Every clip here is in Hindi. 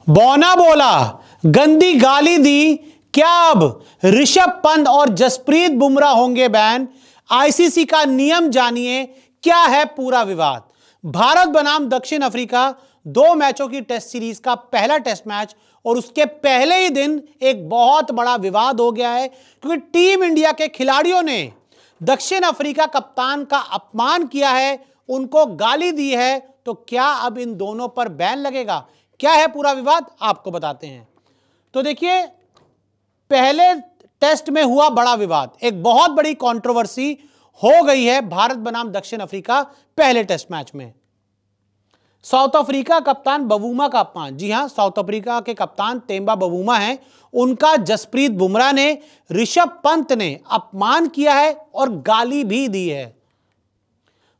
बौना बोला, गंदी गाली दी, क्या अब ऋषभ पंत और जसप्रीत बुमराह होंगे बैन? आईसीसी का नियम जानिए, क्या है पूरा विवाद। भारत बनाम दक्षिण अफ्रीका 2 मैचों की टेस्ट सीरीज का पहला टेस्ट मैच और उसके पहले ही दिन एक बहुत बड़ा विवाद हो गया है, क्योंकि टीम इंडिया के खिलाड़ियों ने दक्षिण अफ्रीका कप्तान का अपमान किया है, उनको गाली दी है। तो क्या अब इन दोनों पर बैन लगेगा? क्या है पूरा विवाद, आपको बताते हैं। तो देखिए, पहले टेस्ट में हुआ बड़ा विवाद, एक बहुत बड़ी कंट्रोवर्सी हो गई है भारत बनाम दक्षिण अफ्रीका पहले टेस्ट मैच में। साउथ अफ्रीका कप्तान बवूमा का अपमान, जी हां, साउथ अफ्रीका के कप्तान तेम्बा बवूमा हैं, उनका जसप्रीत बुमराह ने, ऋषभ पंत ने अपमान किया है और गाली भी दी है।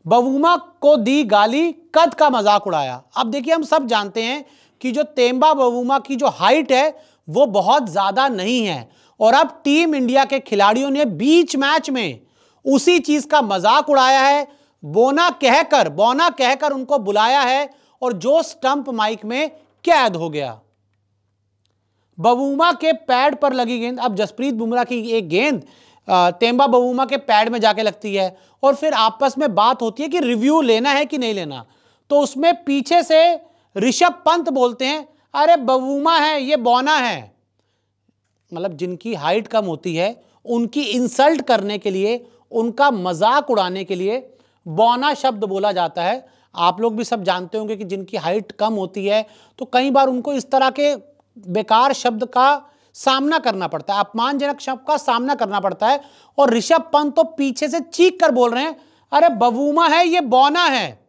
बवूमा को दी गाली, कद का मजाक उड़ाया। अब देखिए, हम सब जानते हैं कि जो तेम्बा बवूमा की जो हाइट है वो बहुत ज्यादा नहीं है, और अब टीम इंडिया के खिलाड़ियों ने बीच मैच में उसी चीज का मजाक उड़ाया है। बौना कहकर उनको बुलाया है और जो स्टंप माइक में कैद हो गया। बवूमा के पैड पर लगी गेंद, अब जसप्रीत बुमराह की एक गेंद तेम्बा बवूमा के पैड में जाके लगती है और फिर आपस में बात होती है कि रिव्यू लेना है कि नहीं लेना। तो उसमें पीछे से ऋषभ पंत बोलते हैं, अरे बवूमा है, ये बौना है। मतलब जिनकी हाइट कम होती है उनकी इंसल्ट करने के लिए, उनका मजाक उड़ाने के लिए बौना शब्द बोला जाता है। आप लोग भी सब जानते होंगे कि जिनकी हाइट कम होती है तो कई बार उनको इस तरह के बेकार शब्द का सामना करना पड़ता है, अपमानजनक शब्द का सामना करना पड़ता है। और ऋषभ पंत तो पीछे से चीख कर बोल रहे हैं, अरे बवूमा है, ये बौना है।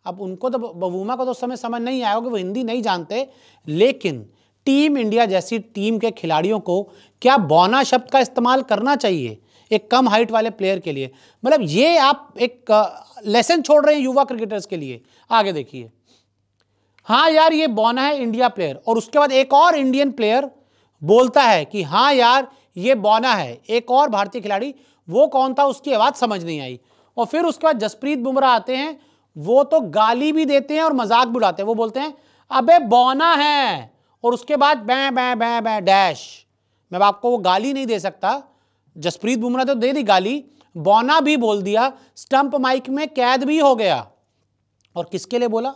अब उनको तो, बवूमा को तो समय समझ नहीं आया, वो हिंदी नहीं जानते, लेकिन टीम इंडिया जैसी टीम के खिलाड़ियों को क्या बौना शब्द का इस्तेमाल करना चाहिए एक कम हाइट वाले प्लेयर के लिए? मतलब ये आप एक लेसन छोड़ रहे हैं युवा क्रिकेटर्स के लिए। आगे देखिए, हाँ यार ये बौना है, इंडिया प्लेयर। और उसके बाद एक और इंडियन प्लेयर बोलता है कि हाँ यार ये बौना है, एक और भारतीय खिलाड़ी, वो कौन था उसकी आवाज समझ नहीं आई। और फिर उसके बाद जसप्रीत बुमराह आते हैं, वो तो गाली भी देते हैं और मजाक भी उड़ाते हैं। वो बोलते हैं अबे बौना है, और उसके बाद बै बै बै बै डैश। मैं आपको वो गाली नहीं दे सकता, जसप्रीत बुमराह तो दे दी गाली, बौना भी बोल दिया, स्टंप माइक में कैद भी हो गया। और किसके लिए बोला?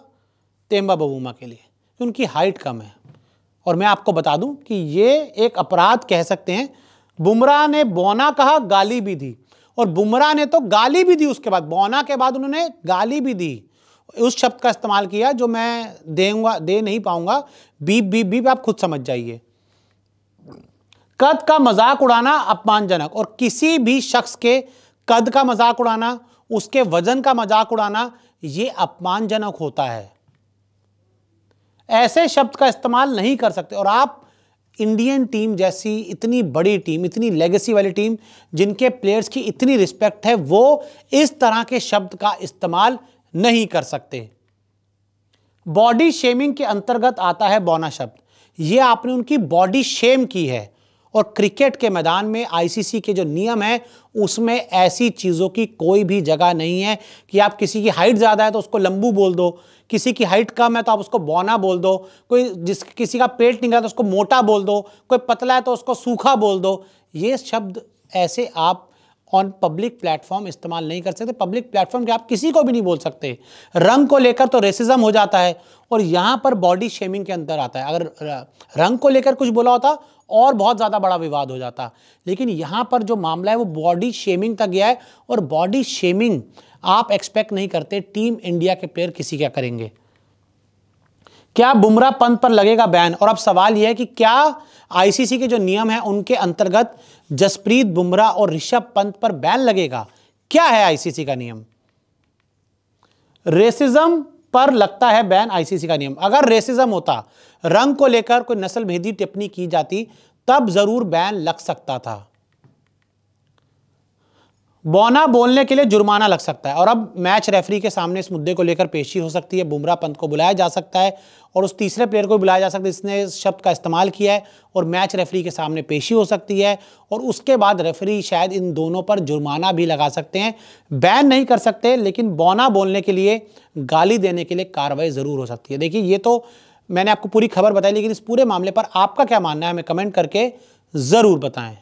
तेम्बा बवूमा के लिए, उनकी हाइट कम है। और मैं आपको बता दूं कि ये एक अपराध कह सकते हैं। बुमराह ने बौना कहा, गाली भी दी, और बुमराह ने तो गाली भी दी, उसके बाद बौना के बाद उन्होंने गाली भी दी। उस शब्द का इस्तेमाल किया जो मैं दे नहीं पाऊंगा, बीप बीप बीप, आप खुद समझ जाइए। कद का मजाक उड़ाना अपमानजनक, और किसी भी शख्स के कद का मजाक उड़ाना, उसके वजन का मजाक उड़ाना, यह अपमानजनक होता है। ऐसे शब्द का इस्तेमाल नहीं कर सकते। और आप इंडियन टीम जैसी इतनी बड़ी टीम, इतनी लेगेसी वाली टीम, जिनके प्लेयर्स की इतनी रिस्पेक्ट है, वो इस तरह के शब्द का इस्तेमाल नहीं कर सकते। बॉडी शेमिंग के अंतर्गत आता है बौना शब्द। यह आपने उनकी बॉडी शेम की है, और क्रिकेट के मैदान में आईसीसी के जो नियम है उसमें ऐसी चीज़ों की कोई भी जगह नहीं है कि आप किसी की हाइट ज़्यादा है तो उसको लंबू बोल दो, किसी की हाइट कम है तो आप उसको बौना बोल दो, किसी का पेट निकला तो उसको मोटा बोल दो, कोई पतला है तो उसको सूखा बोल दो। ये शब्द ऐसे आप ऑन पब्लिक प्लेटफॉर्म इस्तेमाल नहीं कर सकते। पब्लिक प्लेटफॉर्म के आप किसी को भी नहीं बोल सकते। रंग को लेकर तो रेसिज्म हो जाता है, और यहाँ पर बॉडी शेमिंग के अंदर आता है। अगर रंग को लेकर कुछ बोला होता और बहुत ज़्यादा बड़ा विवाद हो जाता, लेकिन यहाँ पर जो मामला है वो बॉडी शेमिंग तक गया है। और बॉडी शेमिंग आप एक्सपेक्ट नहीं करते टीम इंडिया के प्लेयर किसी क्या करेंगे। क्या बुमराह पंत पर लगेगा बैन? और अब सवाल यह है कि क्या आईसीसी के जो नियम हैं उनके अंतर्गत जसप्रीत बुमराह और ऋषभ पंत पर बैन लगेगा? क्या है आईसीसी का नियम? रेसिज्म पर लगता है बैन, आईसीसी का नियम। अगर रेसिज्म होता, रंग को लेकर कोई नस्ल भेदी टिप्पणी की जाती, तब जरूर बैन लग सकता था। बौना बोलने के लिए जुर्माना लग सकता है। और अब मैच रेफरी के सामने इस मुद्दे को लेकर पेशी हो सकती है। बुमराह पंत को बुलाया जा सकता है और उस तीसरे प्लेयर को बुलाया जा सकता है जिसने इस शब्द का इस्तेमाल किया है, और मैच रेफरी के सामने पेशी हो सकती है। और उसके बाद रेफरी शायद इन दोनों पर जुर्माना भी लगा सकते हैं। बैन नहीं कर सकते, लेकिन बौना बोलने के लिए, गाली देने के लिए कार्रवाई जरूर हो सकती है। देखिए, ये तो मैंने आपको पूरी खबर बताई, लेकिन इस पूरे मामले पर आपका क्या मानना है हमें कमेंट करके ज़रूर बताएं।